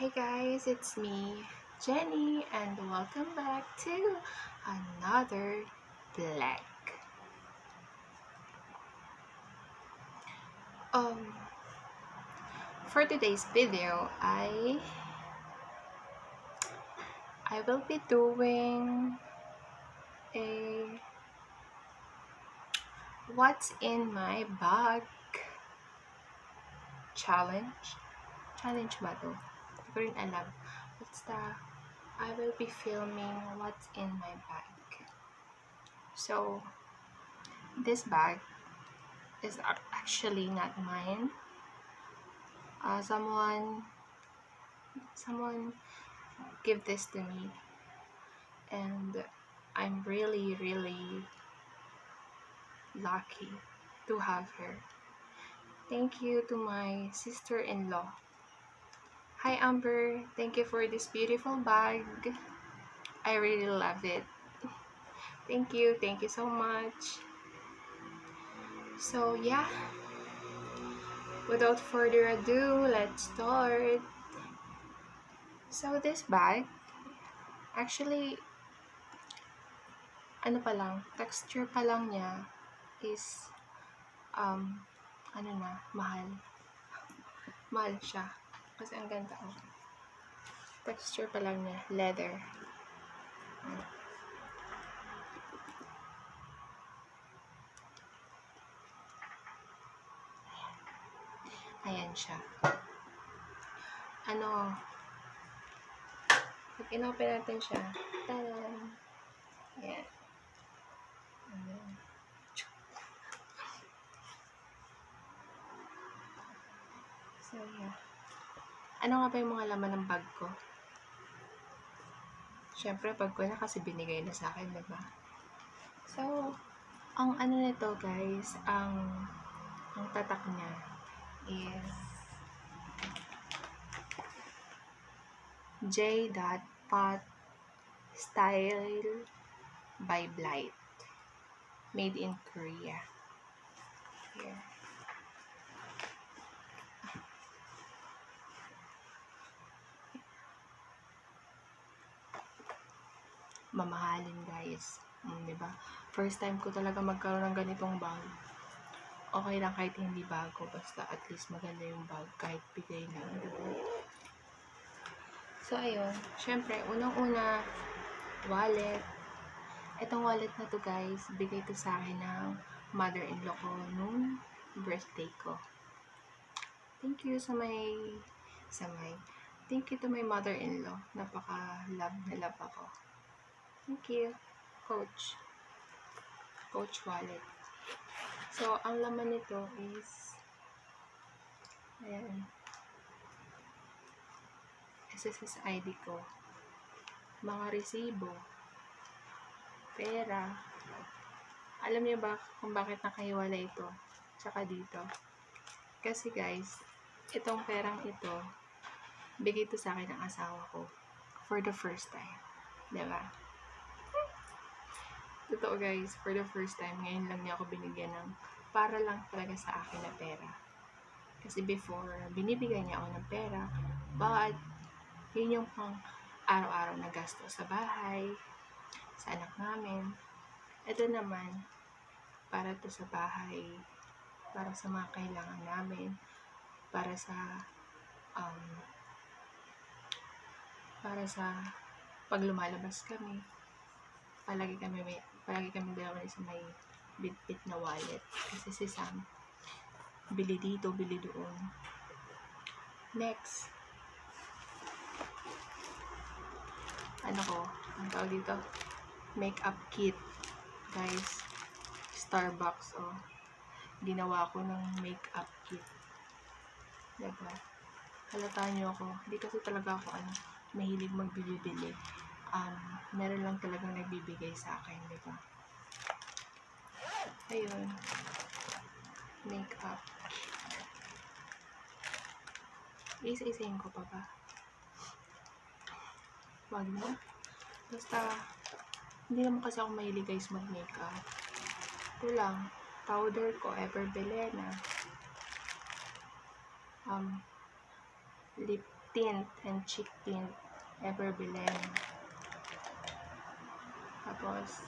Hey guys, it's me, Jenny, and welcome back to another Black. Um, for today's video, I will be doing a what's in my bag challenge. Challenge ba to? Hindi ko rin alam. I will be filming what's in my bag. So, this bag is actually not mine. Someone give this to me, and I'm really lucky to have her. Thank you to my sister-in-law. Hi Amber, thank you for this beautiful bag. I really love it. Thank you so much. So yeah, without further ado, let's start. So this bag, actually, texture pa lang niya is, mahal siya. Kasi ang ganda, texture pa lang niya, leather. Ayan siya. Pag in-open natin siya, tadan! Ayan. So, yeah. Ano nga ba yung mga laman ng bag ko? Siyempre, bag ko na kasi binigay na sa akin, diba? So, ang nito guys, ang tatak niya is J.POT Style by Blythe. Made in Korea. Here. Mamahalin guys. Diba? First time ko talaga magkaroon ng ganitong bag. Okay lang kahit hindi bago. Basta at least maganda yung bag kahit bigay lang. Diba? So, ayun. Siyempre, unang-una, wallet. Itong wallet na to guys, bigay to sa akin ng mother-in-law ko nung birthday ko. Thank you Thank you to my mother-in-law. Napaka-love na love ako. Thank you, Coach wallet. So, ang laman nito is, ayan, SSS ID ko, mga resibo, pera. Alam niyo ba kung bakit nakahiwala ito? Tsaka dito. Kasi guys, itong perang ito, bigay ito sa akin ng asawa ko for the first time. Diba? Totoo guys, for the first time, ngayon lang niya ako binigyan ng para lang talaga sa akin na pera. Kasi before, binibigyan niya ako ng pera, but yun yung pang araw-araw na gasto sa bahay, sa anak namin. Ito naman, para to sa bahay, para sa mga kailangan namin, para sa pag lumalabas kami, palagi kami dalawa sa may bit-bit na wallet. Kasi si Sam, bili dito, bili doon. Next. Ang tawag dito? Makeup kit. Guys, Starbucks, ginawa ko ng makeup kit. Diba? Halata nyo ako. Hindi kasi talaga ako, mahilig magbibili. Meron lang talagang nagbibigay sa akin, diba? Ayun. Makeup. Isa-isayin ko pa ba? Wag na. Basta, hindi naman kasi ako mahilig guys mag-makeup. Ito lang. Powder ko, Ever Belena. tint and cheek tint ever bilhin. Tapos,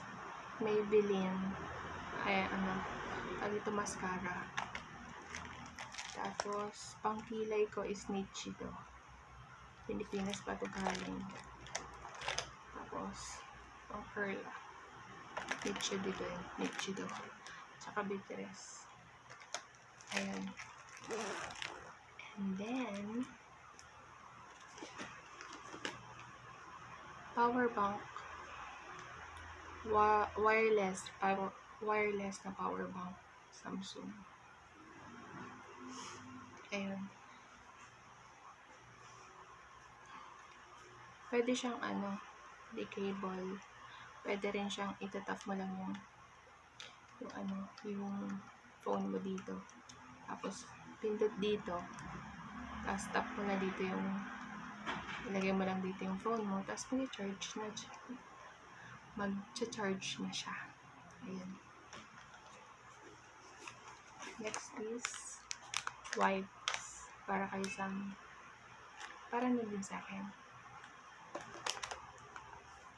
Maybelline, ay ito mascara. Tapos, pangkilay ko is Nichido. Pilipinas pa ito galing. Tapos, pang curl. Nichido din. Nichido. Tsaka Bitres. Ayan. And then, power bank. Wireless na power bank. Samsung. Ayan. Pwede siyang di cable. Pwede rin siyang itatap mo lang yung phone mo dito. Tapos, pindot dito. Tapos, tap mo na dito ilagay mo lang dito yung phone mo. Tapos, mag-charge na siya. Ayan. Next is wipes. Para na din sa akin.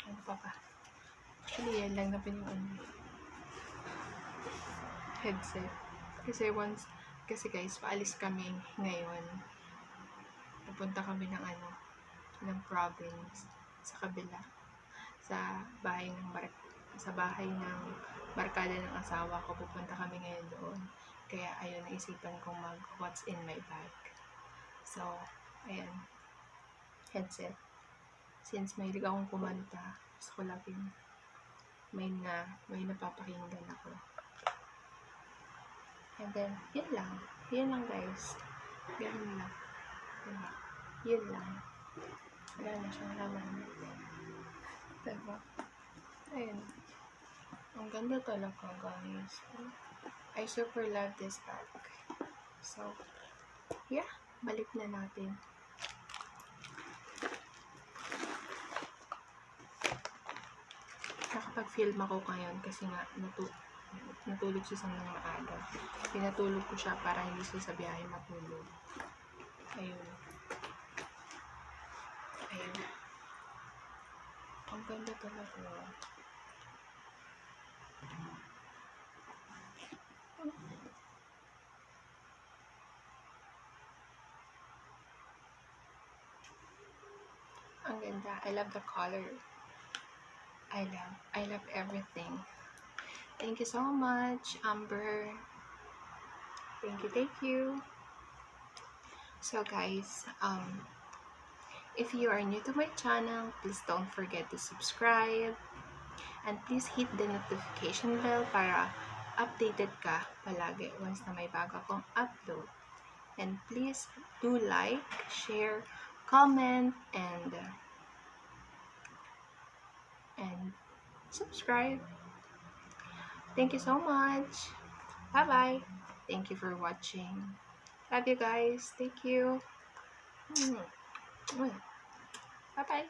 Ano pa ba? Actually, yan lang na headset. Kasi guys, paalis kami ngayon. Pupunta kami ng province sa kabila. Sa bahay ng barkada ng asawa ko. Pupunta kami ngayon doon. Kaya ayun, naisipan kong what's in my bag. So, ayan. Headset. Since mahilig akong kumanta, gusto ko laging may napapakinggan ako. And then, yun lang. Yun lang guys. Ganun lang. Diba? Yun lang. Wala na siyang laman. Diba? Ayun. Ang ganda talaga guys. I super love this bag. So, yeah. Balik na natin. Nakapag-film ako ngayon kasi nga natulog siya ng maaga. Pinatulog ko siya para hindi siya sa biyahe matulog. Ayun. Ayun. Ang ganda talaga. Ang ganda. I love the color. I love everything. Thank you so much, Amber. Thank you. So guys, if you are new to my channel, please don't forget to subscribe. And please hit the notification bell para updated ka palagi once na may bago akong upload. And please do like, share, comment, and subscribe. Thank you so much. Bye-bye. Thank you for watching. Love you guys. Thank you. Bye-bye.